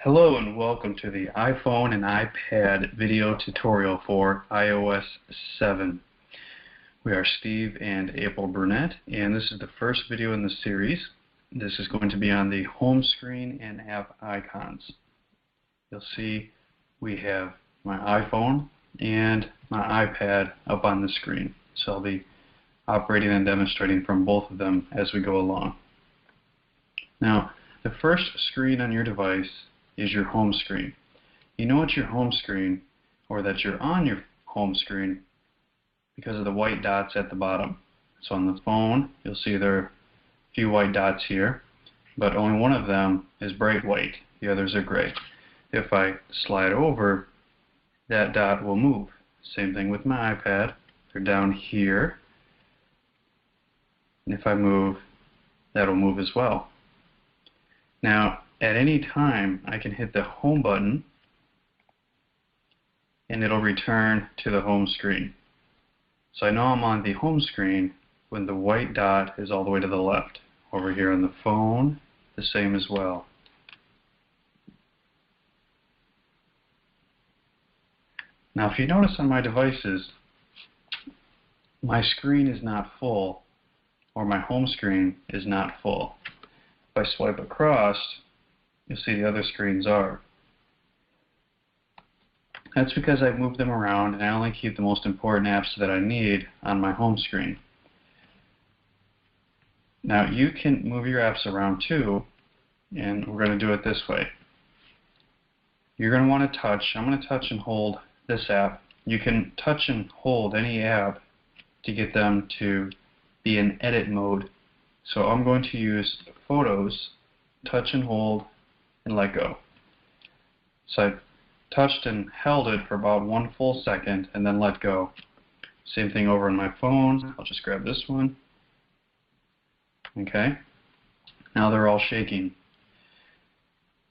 Hello and welcome to the iPhone and iPad video tutorial for iOS 7. We are Steve and April Burnett, and this is the first video in the series. This is going to be on the home screen and app icons. You'll see we have my iPhone and my iPad up on the screen, so I'll be operating and demonstrating from both of them as we go along. Now, the first screen on your device is your home screen. You know it's your home screen, or that you're on your home screen, because of the white dots at the bottom. So on the phone, you'll see there are a few white dots here, but only one of them is bright white. The others are gray. If I slide over, that dot will move. Same thing with my iPad. They're down here. And if I move, that'll move as well. Now, at any time, I can hit the home button and it'll return to the home screen. So I know I'm on the home screen when the white dot is all the way to the left. Over here on the phone, the same as well. Now, if you notice on my devices, my screen is not full, or my home screen is not full. If I swipe across, you'll see the other screens are. That's because I've moved them around and I only keep the most important apps that I need on my home screen. Now you can move your apps around too, and we're going to do it this way. You're going to want to touch. I'm going to touch and hold this app. You can touch and hold any app to get them to be in edit mode. So I'm going to use Photos, touch and hold, and let go. So I touched and held it for about 1 full second and then let go. Same thing over on my phone. I'll just grab this one. Okay. Now they're all shaking.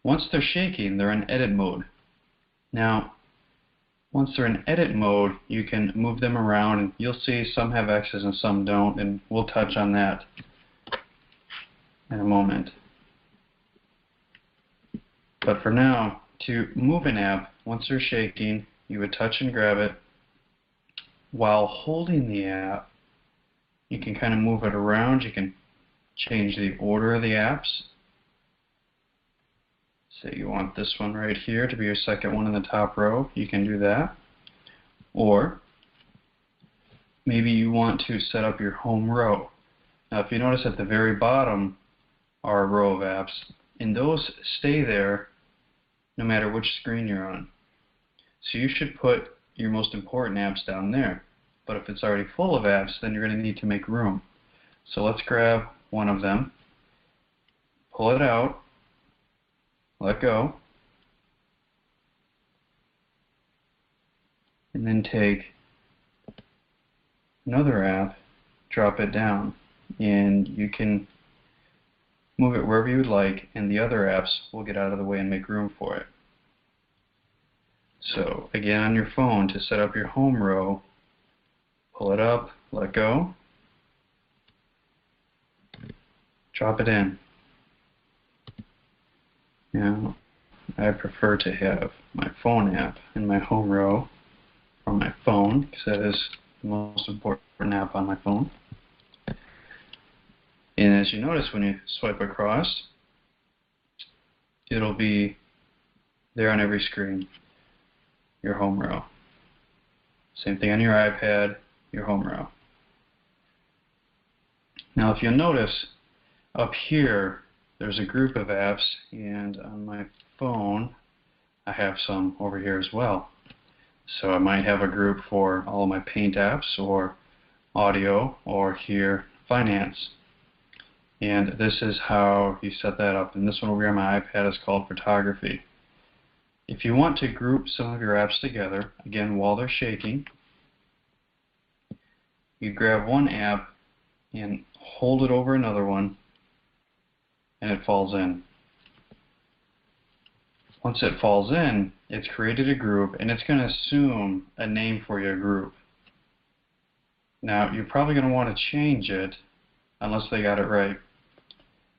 Once they're shaking, they're in edit mode. Now, once they're in edit mode, you can move them around, and you'll see some have X's and some don't, and we'll touch on that in a moment. But for now, to move an app, once they're shaking, you would touch and grab it. While holding the app, you can kind of move it around. You can change the order of the apps. Say you want this one right here to be your second one in the top row. You can do that. Or maybe you want to set up your home row. Now, if you notice at the very bottom are a row of apps, and those stay there no matter which screen you're on. So you should put your most important apps down there. But if it's already full of apps, then you're going to need to make room. So let's grab one of them, pull it out, let go, and then take another app, drop it down, and you can move it wherever you would like, and the other apps will get out of the way and make room for it. So again, on your phone, to set up your home row, pull it up, let go, drop it in. Now, I prefer to have my phone app in my home row from my phone, because that is the most important app on my phone. And as you notice, when you swipe across, it'll be there on every screen, your home row. Same thing on your iPad, your home row. Now, if you'll notice, up here, there's a group of apps, and on my phone, I have some over here as well. So I might have a group for all of my paint apps, or audio, or here, finance. And this is how you set that up. And this one over here on my iPad is called photography. If you want to group some of your apps together, again, while they're shaking, you grab one app and hold it over another one, and it falls in. Once it falls in, it's created a group, and it's going to assume a name for your group. Now, you're probably going to want to change it unless they got it right.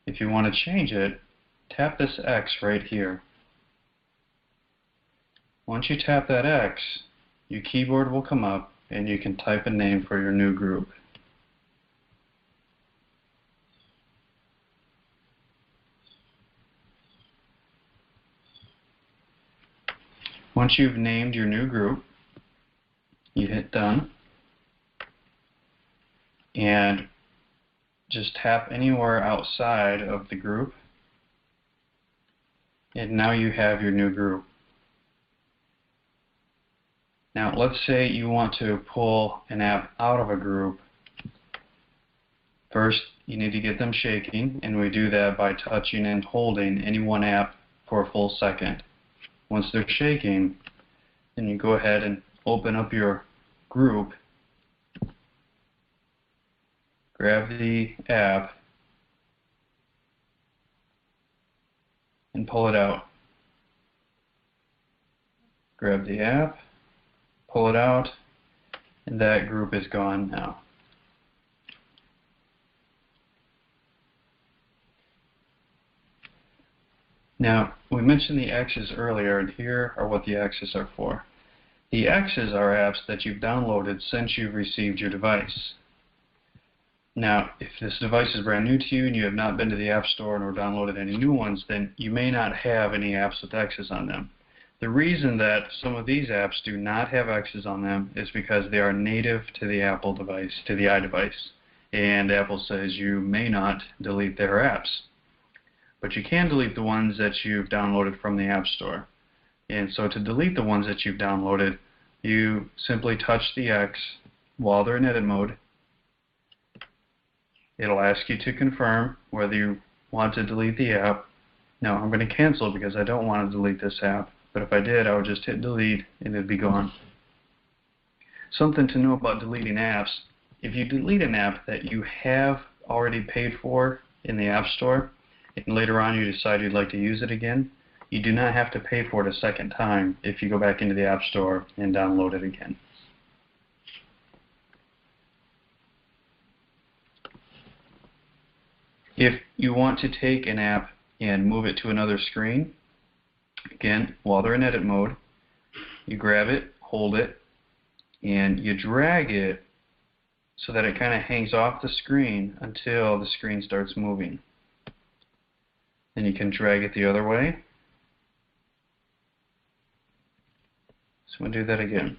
If you want to change it, tap this X right here. Once you tap that X, your keyboard will come up and you can type a name for your new group. Once you've named your new group, you hit done and just tap anywhere outside of the group, and now you have your new group. Now let's say you want to pull an app out of a group. First you need to get them shaking, and we do that by touching and holding any one app for a full second. Once they're shaking, then you go ahead and open up your group, grab the app, and pull it out. Grab the app, pull it out, and that group is gone now. Now, we mentioned the X's earlier, and here are what the X's are for. The X's are apps that you've downloaded since you've received your device. Now, if this device is brand new to you and you have not been to the App Store nor downloaded any new ones, then you may not have any apps with X's on them. The reason that some of these apps do not have X's on them is because they are native to the Apple device, to the iDevice. And Apple says you may not delete their apps. But you can delete the ones that you've downloaded from the App Store. And so to delete the ones that you've downloaded, you simply touch the X while they're in edit mode. It'll ask you to confirm whether you want to delete the app. Now I'm going to cancel because I don't want to delete this app, but if I did, I would just hit delete and it'd be gone. Something to know about deleting apps: if you delete an app that you have already paid for in the App Store, and later on you decide you'd like to use it again, you do not have to pay for it a second time if you go back into the App Store and download it again. If you want to take an app and move it to another screen, again, while they're in edit mode, you grab it, hold it, and you drag it so that it kind of hangs off the screen until the screen starts moving. Then you can drag it the other way. So I'm going to do that again.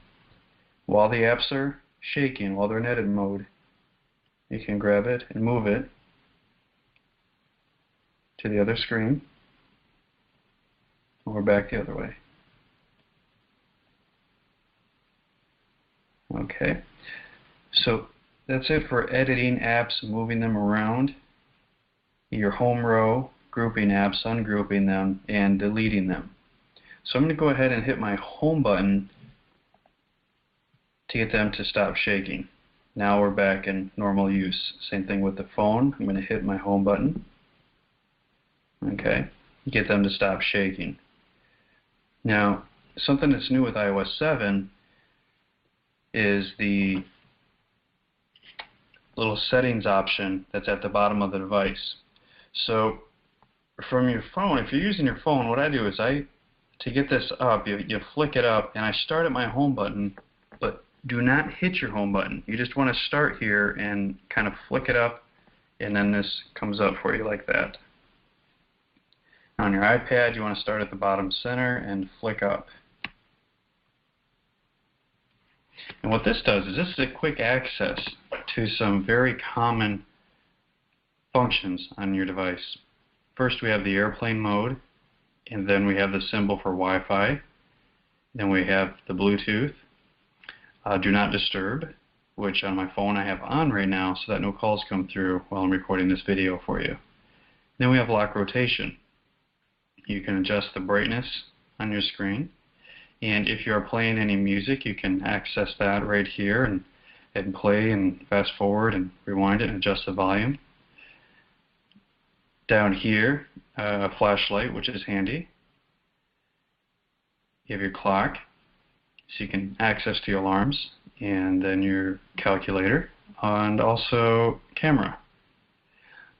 While the apps are shaking, while they're in edit mode, you can grab it and move it to the other screen. And we're back the other way. Okay. So that's it for editing apps, moving them around. Your home row, grouping apps, ungrouping them, and deleting them. So I'm going to go ahead and hit my home button to get them to stop shaking. Now we're back in normal use. Same thing with the phone. I'm going to hit my home button. Okay, get them to stop shaking. Now, something that's new with iOS 7 is the little settings option that's at the bottom of the device. So from your phone, if you're using your phone, what I do is to get this up, you flick it up, and I start at my home button, but do not hit your home button. You just want to start here and kind of flick it up, and then this comes up for you like that. On your iPad, you want to start at the bottom center and flick up. And what this does is this is a quick access to some very common functions on your device. First, we have the airplane mode, and then we have the symbol for Wi-Fi. Then we have the Bluetooth, do not disturb, which on my phone I have on right now so that no calls come through while I'm recording this video for you. Then we have lock rotation. You can adjust the brightness on your screen, and if you are playing any music, you can access that right here and play and fast forward and rewind it and adjust the volume. Down here, a flashlight, which is handy. You have your clock, so you can access to your alarms, and then your calculator, and also camera.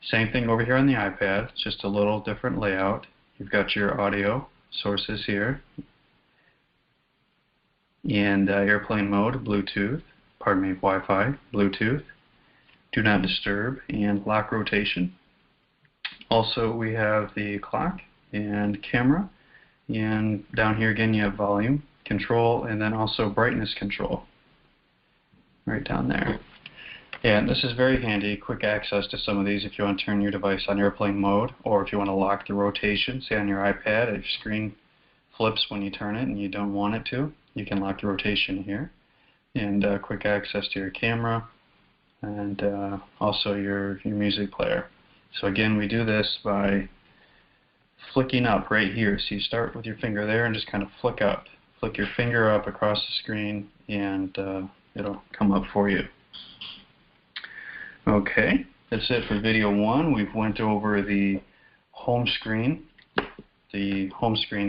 Same thing over here on the iPad, it's just a little different layout. You've got your audio sources here. and airplane mode, Bluetooth, Wi-Fi, Bluetooth, do not disturb, and lock rotation. Also, we have the clock and camera, and down here again you have volume control and then also brightness control right down there. And this is very handy, quick access to some of these if you want to turn your device on airplane mode, or if you want to lock the rotation, say on your iPad, if your screen flips when you turn it and you don't want it to, you can lock the rotation here. And quick access to your camera and also your music player. So again, we do this by flicking up right here. So you start with your finger there and just kind of flick up. Flick your finger up across the screen and it'll come up for you. Okay, that's it for video 1. We've went over the home screen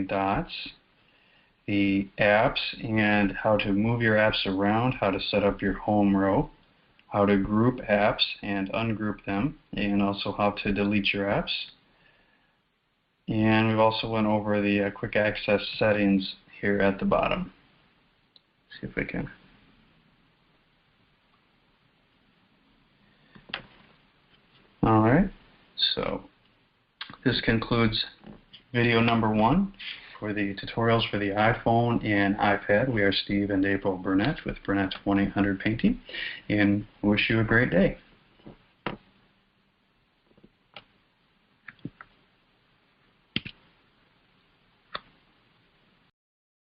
dots, the apps and how to move your apps around, how to set up your home row, how to group apps and ungroup them, and also how to delete your apps. And we've also went over the quick access settings here at the bottom. See if we can. Alright, so this concludes video number 1 for the tutorials for the iPhone and iPad. We are Steve and April Burnett with Burnett's 1-800 Painting, and wish you a great day.